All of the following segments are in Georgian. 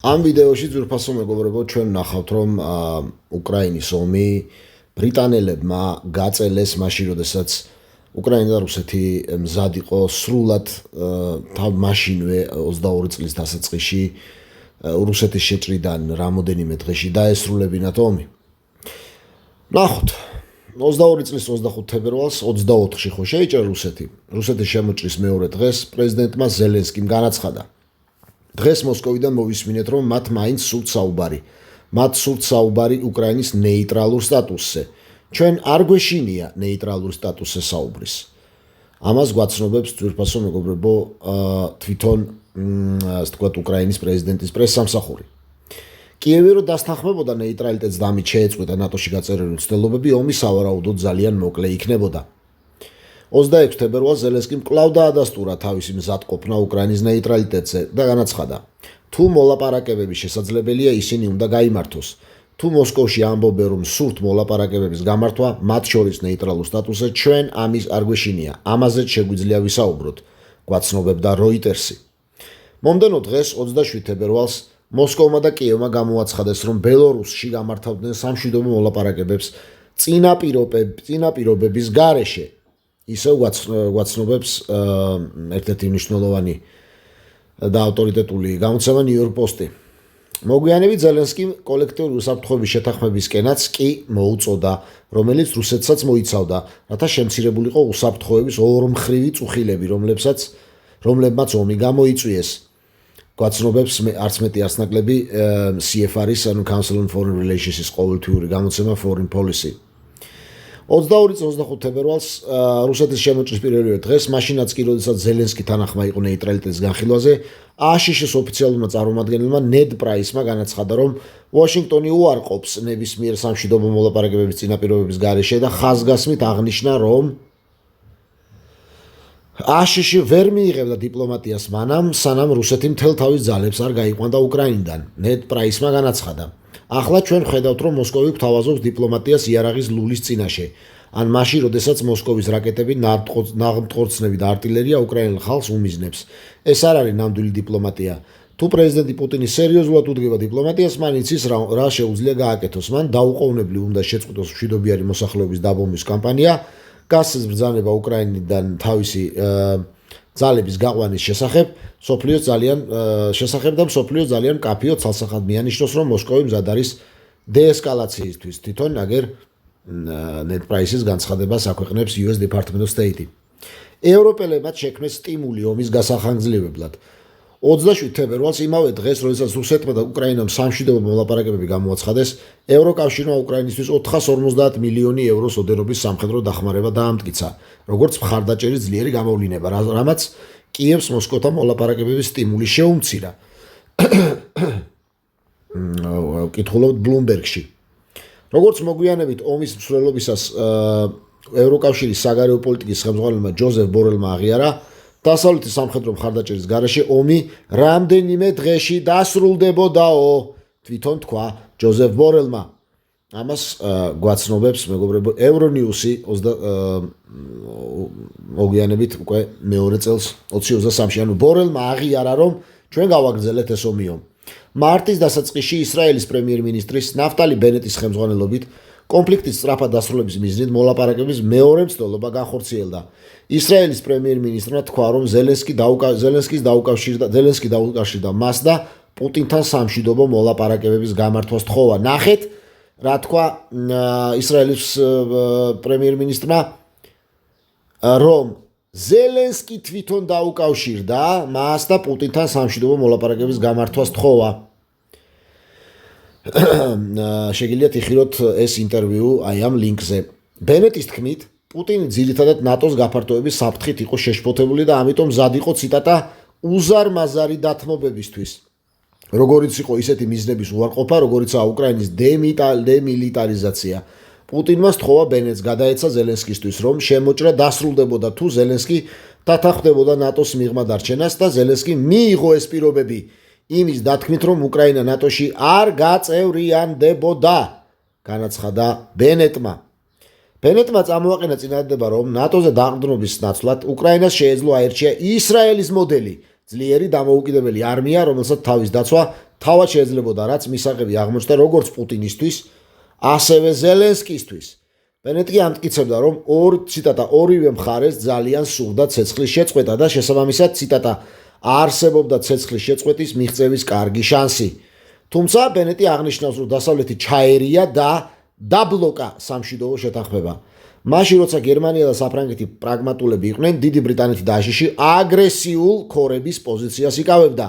ამ ვიდეოში ძვირფასო მეგობრებო ჩვენ ნახავთ რომ უკრაინის ომი ბრიტანელებმა გაწელეს მაშინ როდესაც უკრაინა და რუსეთი მზად იყო სრულად თავ მაშინვე 22 წლის დასაწყისში რუსეთის შეჭრიდან რამოდენიმე დღეში დაესრულებინათ ომი. ნახოთ 22 წლის 25 თებერვალს 24-ში ხო შეიჭრა რუსეთის შემოჭრის მეორე დღეს პრეზიდენტმა ზელენსკიმ განაცხადა დღეს მოსკოვიდან მოვისმინეთ რომ მათ მაინც სურთ საუბარი უკრაინის ნეიტრალურ სტატუსზე. ჩვენ არ გვეშინია ნეიტრალურ სტატუსზე საუბრის. ამას გვაცნობებს ძვირფასო მეგობრებო თვითონ ასე ვთქვათ უკრაინის პრეზიდენტის პრესსამსახური. კიევი რო დასთანხმებოდა ნეიტრალიტეტს დამით შეეწყვეტა ნატოში გაწერილი მცდელობები, ომი სავარაუდოდ ძალიან მოკლე იქნებოდა. 26 თებერვალს ზელენსკიმ კვლავ დაადასტურა თავისი მზადყოფნა უკრაინის ნეიტრალიტეტზე და განაცხადა: თუ მოლაპარაკებები შესაძლებელია, ისინი უნდა გაიმართოს. თუ მოსკოვში ამბობენ რომ სურთ მოლაპარაკებების გამართვა, მათ შორის ნეიტრალურ სტატუსზე, ჩვენ ამის არ გვეშინია. ამაზეც შეგვიძლია ვისაუბროთ, გვაცნობებდა როიტერსი. მომდევნო დღეს 27 თებერვალს მოსკოვმა და კიევმა გამოაცხადეს, რომ ბელორუსში გამართავდნენ სამშვიდობო მოლაპარაკებებს წინა პირობების გარეშე. ისევ გვაცნობებს ერთ-ერთი მნიშვნელოვანი და ავტორიტეტული გამოცემა New York Post-ი. მოგვიანებით ზელენსკიმ კოლექტიური უსაფრთხოების შეთანხმებისკენაც კი მოუწოდა, რომელიც რუსეთსაც მოიცავდა, რათა შემცირებულიყო უსაფრთხოების ორმხრივი წუხილები, რომლებმაც ომი გამოიწვიეს. გვაცნობებს არც მეტი არც ნაკლები CFR-ის, ანუ Council on Foreign Relations-ის ყოველთვიური გამოცემა Foreign Policy. 22-25 თებერვალს რუსეთის შემოჭრის პირველივე დღეს, მაშინაც კი როდესაც ზელენსკი თანახმა იყო ნეიტრალიტეტის განხილვაზე, აშშ-ის ოფიციალურმა წარმომადგენელმა ნედ პრაისმა განაცხადა, რომ ვაშინგტონი უარყოფს ნებისმიერ სამშვიდობო მოლაპარაკებების წინაპირობების გარეშე და ხაზგასმით აღნიშნა, რომ აშშ ვერ მიიღებდა დიპლომატიას მანამ, სანამ რუსეთი მთელ თავის ძალებს არ გაიყვანდა უკრაინიდან. ნედ პრაისმა განაცხადა: ახლა ჩვენ ხედავთ, რომ მოსკოვი გვთავაზობს დიპლომატიას იარაღის ლულის წინაშე, ან მაშინ, როდესაც მოსკოვის რაკეტები, ნაღმტყორცნები და არტილერია უკრაინელ ხალხს უმიზნებს. ეს არ არის ნამდვილი დიპლომატია. თუ პრეზიდენტი პუტინი სერიოზულად უდგება დიპლომატიას, მან იცის რა შეუძლია გააკეთოს. მან დაუყოვნებლივ უნდა შეწყვიტოს მშვიდობიანი მოსახლეობის დაბომბვის კამპანია, გასცეს ბრძანება უკრაინიდან თავისი ძალების გაყვანის შესახებ და მსოფლიოს ძალიან მკაფიო ცალსახად მიანიშნოს, რომ მოსკოვი მზად არის დეესკალაციისთვის. თვითონ აგერ ნედ პრაისის განცხადებას აქვეყნებს US Department of State. ევროპელებმა შექმნეს სტიმული ომის გასახანგრძლივებლად. 27 თებერვალს იმავე დღეს, როდესაც რუსეთმა და უკრაინამ სამშვიდობო მოლაპარაკებები გამოაცხადეს, ევროკავშირმა უკრაინისთვის 450 მილიონი ევროს ოდენობის სამხედრო დახმარება დაამტკიცა, როგორც მხარდაჭერის ძლიერი გამოვლინება, რამაც კიევს მოსკოვთან მოლაპარაკებების სტიმული შეუმცირა. კითხულობთ Bloomberg-ში. როგორც მოგვიანებით ომის მსვლელობისას ევროკავშირის საგარეო პოლიტიკის ხელმძღვანელმა ჯოზეფ ბორელმა აღიარა, დასავლეთის სამხედრო მხარდაჭერის გარეშე ომი რამდენიმე დღეში დასრულდებოდაო, თვითონ თქვა ჯოზეფ ბორელმა. ამას გვაცნობებს მეგობრებო Euronews-ი მოგვიანებით უკვე მეორე წელს 2023-ში. ანუ ბორელმა აღიარა, რომ ჩვენ გავაგრძელეთ ეს ომი. მარტის დასაწყისში ისრაელის პრემიერ-მინისტრის ნაფტალი ბენეტის ხელმძღვანელობით კონფლიქტის სწრაფად დასრულების მიზნით მოლაპარაკების მეორე მცდელობა განხორციელდა. ისრაელის პრემიერ-მინისტრმა თქვა, რომ ზელენსკი დაუკავშირდა მას და პუტინთან სამშვიდობო მოლაპარაკებების გამართვას თხოვა. ნახეთ, რა თქვა ისრაელის პრემიერ-მინისტრმა, რომ ზელენსკი თვითონ დაუკავშირდა მას და პუტინთან სამშვიდობო მოლაპარაკების გამართვას თხოვა. შეგიძლიათ იხილოთ ეს ინტერვიუ აი ამ ლინკზე. ბენეტის თქმით, პუტინი ძირითადად ნატოს გაფართოების საფრთხით იყო შეშფოთებული და ამიტომ მზად იყო ციტატა უზარმაზარი დათმობებისთვის. როგორიც იყო ისეთი მიზნების უარყოფა, როგორიცაა უკრაინის დემილიტარიზაცია. პუტინმა სთხოვა ბენეტს გადაეცა ზელენსკისთვის, რომ შემოჭრა დასრულდებოდა თუ ზელენსკი დათანხმდებოდა ნატოს მიღმა დარჩენას და ზელენსკი მიიღო ეს პირობები იმის დათქმით, რომ უკრაინა ნატოში არ გაწევრიანდებოდა, განაცხადა ბენეტმა. ბენეტმა წამოაყენა წინადადება, რომ ნატოზე დაყრდნობის ნაცვლად უკრაინას შეეძლო აერჩია ისრაელის მოდელი, ძლიერი დამოუკიდებელი არმია, რომელსაც თავის დაცვა თავად შეეძლებოდა რაც მისაღები აღმოჩნდა როგორც პუტინისთვის, ასევე ზელენსკისთვის. ბენეტი ამტკიცებდა, რომ ორივე მხარეს ძალიან სურდა ცეცხლის შეწყვეტა და შესაბამისად ციტატა არსებობდა ცეცხლის შეწყვეტის მიღწევის კარგი შანსი. თუმცა ბენეტი აღნიშნავს, რომ დასავლეთი ჩაერია და დაბლოკა სამშვიდობო შეთანხმება. მაშინ როცა გერმანია და საფრანგეთი პრაგმატულები იყვნენ, დიდი ბრიტანეთი და აშიში აგრესიულ ქორების პოზიციას იკავებდა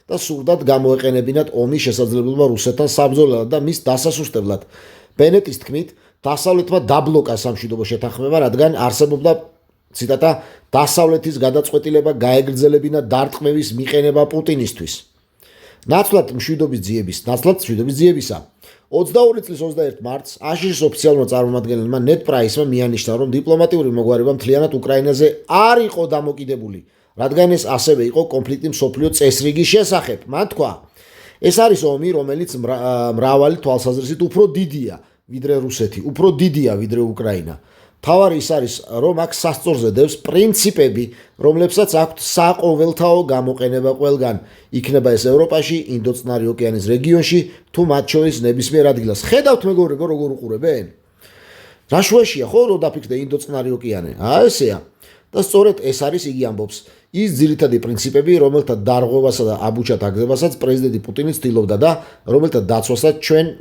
და სურდათ გამოეყენებინათ ომის შესაძლებლობა რუსეთთან საბრძოლველად და მის დასასუსტებლად. ბენეტის თქმით, დასავლეთმა დაბლოკა სამშვიდობო შეთანხმება, რადგან არსებობდა ციტატა დასავლეთის გადაწყვეტილება გაეგრძელებინა დარტყმების მიყენება პუტინისთვის. ნაცვლად მშვიდობის ძიებისა 22 წლის 21 მარტს აშიშის ოფიციალურმა წარმომადგენელმა ნედ პრაისმა მიანიშნა, რომ დიპლომატიური მოგვარება მთლიანად უკრაინაზე არ იყო დამოკიდებული, რადგან ეს ასევე იყო კონფლიქტი მსოფლიო წესრიგის შესახებ. მან თქვა, ეს არის ომი, რომელიც მრავალი თვალსაზრისით უფრო დიდია, ვიდრე რუსეთი, უფრო დიდია, ვიდრე უკრაინა. თავარი ის არის, რომ აქ სასწორზე დევს პრინციპები, რომლებსაც აქვთ საყოველთაო გამოყენება ყველგან, იქნება ეს ევროპაში, ინდოწყნარი ოკეანის რეგიონში, თუ მათ შორის ნებისმიერ ადგილას. ხედავთ მეგობრებო, როგორ უყურებენ? რა შუაშია, ხო, რომ დაფიქრდე ინდოწყნარი ოკეანე? ესეა. და სწორედ ეს არის, იგი ამბობს, ის ძირითადი პრინციპები, რომელთა დარღვევასა და აბუჩად აგდებასაც პრეზიდენტი პუტინი ცდილობდა და რომელთა დაცვასაც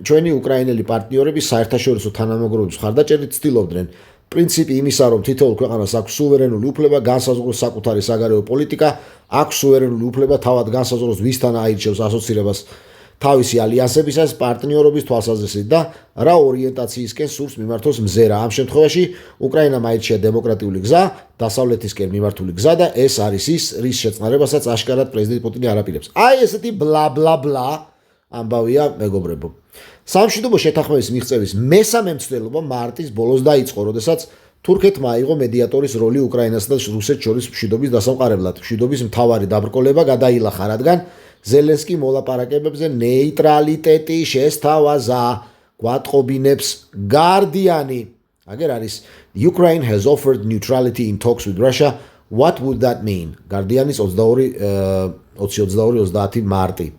ჩვენი უკრაინელი პარტნიორები საერთაშორისო თანამეგობრობის მხარდაჭერით ცდილობდნენ. პრინციპი იმისა, რომ თითოეულ ქვეყანას აქვს სუვერენული უფლება განსაზღვროს საკუთარი საგარეო პოლიტიკა, აქვს სუვერენული უფლება თავად განსაზღვროს ვისთან აირჩევს ასოცირებას თავისი ალიანსებისას, პარტნიორობის თვალსაზრისით და რა ორიენტაციისკენ სურს მიმართოს მზერა. ამ შემთხვევაში უკრაინამ აირჩია დემოკრატიული გზა, დასავლეთისკენ მიმართული გზა და ეს არის ის, რის შეწყნარებასაც აშკარად პრეზიდენტი პუტინი არ აპირებს. ესეთი ბლა ბლა ბლა ამბავია მეგობრებო. სამშვიდობო შეთანხმების მიღწევის მესამე მცდელობა მარტის ბოლოს დაიწყო, როდესაც თურქეთმა აიღო მედიატორის როლი უკრაინასა და რუსეთს შორის მშვიდობის დასამყარებლად. მშვიდობის მთავარი დაბრკოლება გადაილახა, რადგან ზელენსკი მოლაპარაკებებზე ნეიტრალიტეტი შესთავაზა, გვატყობინებს Guardian-ი. აგერ არის Ukraine has offered neutrality in talks with Russia. What would that mean? Guardian-ის 22-30 მარტი.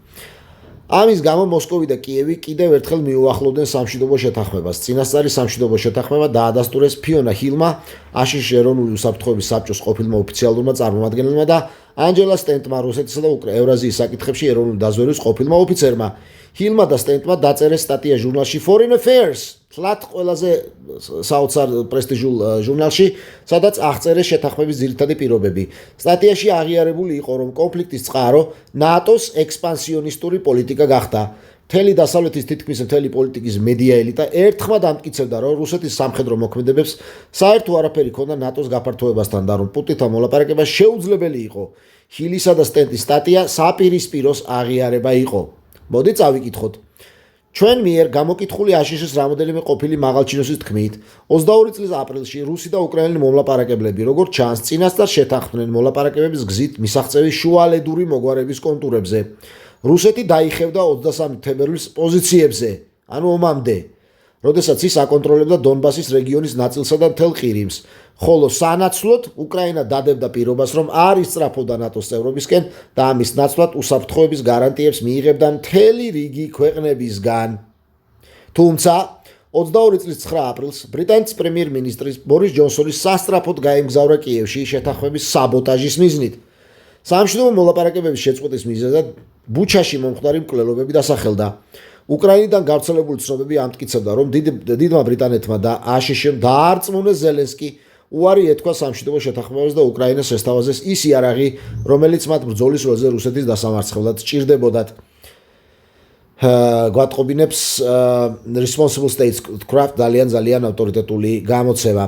ამის გამო მოსკოვი და კიევი კიდევ ერთხელ მიუახლოვდნენ სამშვიდობო შეთანხმებას. წინასწარი სამშვიდობო შეთანხმება დაადასტურეს ფიონა ჰილმა, აშიშის ეროვნული უსაფრთხოების საბჭოს ყოფილმა ოფიციალურმა წარმომადგენელმა და ანჯელა სტენტმა, რუსეთისა და ევრაზიის საკითხებში ეროვნული დაზვერვის ყოფილმა ოფიცერმა. ჰილმა და სტენტმა დაწერეს სტატია ჟურნალში Foreign Affairs, თლათ ყველაზე საოცარ პრესტიჟულ ჟურნალში, სადაც აღწერეს შეთანხმების ძირითადი პირობები. სტატიაში აღიარებული იყო, რომ კონფლიქტის წყარო ნატოს ექსპანსიონისტური პოლიტიკა გახდა. მთელი დასავლეთის თითქმის მთელი პოლიტიკის მედია ელიტა ერთხმად ამტკიცებდა, რომ რუსეთის სამხედრო მოქმედებებს საერთო არაფერი ჰქონდა ნატოს გაფართოებასთან და რომ პუტინთან მოლაპარაკება შეუძლებელი იყო. ჰილისა და სტენტის სტატია საპირისპიროს აღიარება იყო. მოდი წავიკითხოთ. ჩვენ მიერ გამოკითხული აშიშის რამოდენიმე ყოფილი მაღალჩინოსის თქმით, 22 წლის აპრილში რუსი და უკრაინელი მომლაპარაკებლები, როგორც ჩანს, წინასწარ შეთანხმდნენ მოლაპარაკებების გზით მისაღწევის შუალედური მოგვარების კონტურებზე. რუსეთი დაიხევდა 23 თებერვლის პოზიციებზე, ანუ ომამდე, როდესაც ის აკონტროლებდა დონბასის რეგიონის ნაწილსა და მთელ ყირიმს, ხოლო სანაცვლოდ უკრაინა დადებდა პირობას, რომ არ ისწრაფოდა ნატოს წევრობისკენ და ამის ნაცვლად უსაფრთხოების გარანტიებს მიიღებდა მთელი რიგი ქვეყნებისგან. თუმცა 22 წლის 9 აპრილს ბრიტანეთის პრემიერ-მინისტრის ბორის ჯონსონის სასწრაფოდ გაემგზავრა კიევში შეთანხმების საბოტაჟის მიზნით. სამშვიდობო მოლაპარაკებების შეწყვეტის მიზეზად ბუჩაში მომხდარი მკვლელობები დასახელდა. უკრაინიდან გავრცელებული ცნობები ამტკიცებდა, რომ დიდმა ბრიტანეთმა და აშშ-მ დაარწმუნეს ზელენსკი უარი ეთქვა სამშვიდობო შეთანხმებას და უკრაინას შესთავაზეს ის იარაღი, რომელიც მათ ბრძოლის როლზე რუსეთის დასამარცხებლად სჭირდებოდათ. გვატყობინებს Responsible Statecraft ძალიან ავტორიტეტული გამოცემა.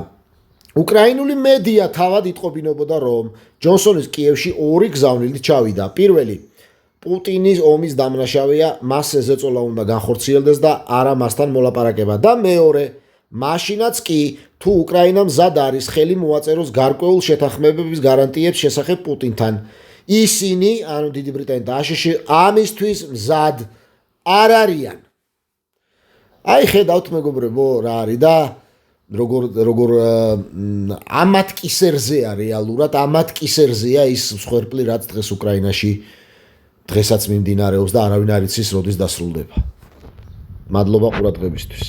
უკრაინული მედია თავად იტყობინებოდა, რომ ჯონსონის კიევში ორი გზავნილით ჩავიდა. პირველი, პუტინის ომის დამნაშავეა, მას ეზეწოლა უნდა განხორციელდეს და არა მასთან მოლაპარაკება და მეორე, მაშინაც კი თუ უკრაინა მზად არის ხელი მოაწეროს გარკვეულ შეთანხმებების გარანტიებს შესახებ პუტინთან. ისინი, ანუ დიდი ბრიტანეთი და აშშ ამისთვის მზად არ არიან. აი ხედავთ მეგობრებო რა არის და როგორ ამათ კისერზეა რეალურად, ამათ კისერზეა ის მსხვერპლი რაც დღეს უკრაინაში დღესაც მიმდინარეობს და არავინ არ იცის როდის დასრულდება. მადლობა ყურადღებისთვის.